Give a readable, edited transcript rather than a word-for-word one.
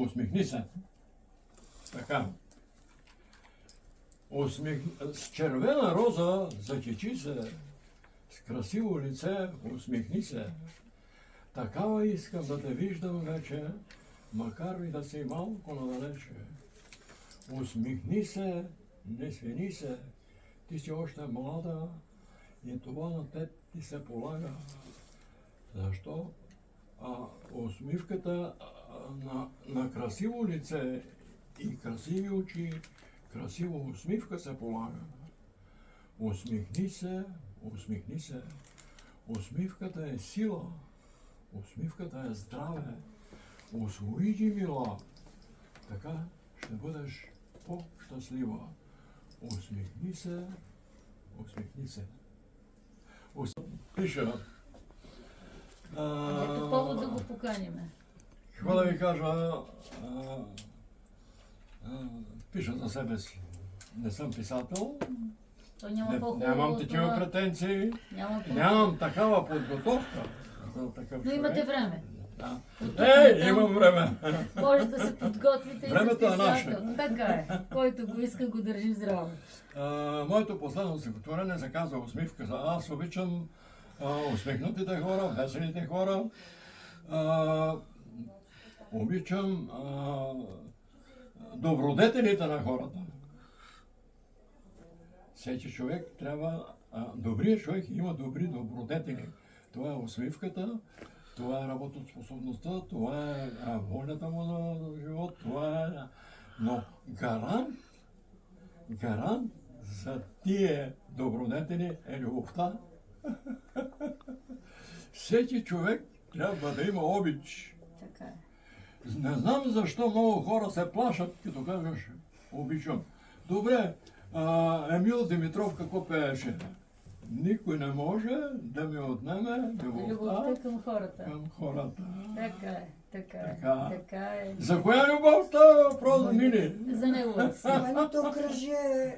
Усмихни се. Така. С червена роза зачечи се, с красиво лице усмихни се. Такава искам да те виждам вече, макар и да си малко надалече. Усмихни се, не свини се, ти си още млада и това на теб ти се полага. Защо? Усмивката на красиво лице и красиви очи, красива усмивка се полага. Усмихни се, усмихни се. Усмивката е сила, усмивката е здраве. Усвои ги, мила, така ще бъдеш по-щастлива. Усмихни се, усмихни се. Пиша. Ето повод да го поканиме. Какво да ви кажа? Пиша за себе си. Не съм писател. То няма по-хубаво Нямам от такива това. претенции. Няма по-хубаво. Нямам такава подготовка за такъв Но човек. имате време. Да. Там Имам време. Може да се подготвите и Времето за е наше. писател. Така е. Който го иска, го държи здраво. Моето последно стихотворение се казва Усмивка. Аз обичам усмихнатите хора, веселите хора. Обичам добродетелите на хората. Всеки човек трябва... добрият човек има добри добродетели. Това е усмивката, това е работоспособността, това е волята му на живот, това е... Но гарант за тия добродетели е любовта. Всеки човек трябва да има обич. Така е. Не знам защо много хора се плашат, като кажеш обичам. Добре, Емил Димитров какво пееше? Никой не може да ми отнеме любовта Любовта към хората. към хората. Така е. Така е. Така. Така е. За коя любов става въпрос, Мини? За него. Военното окръжие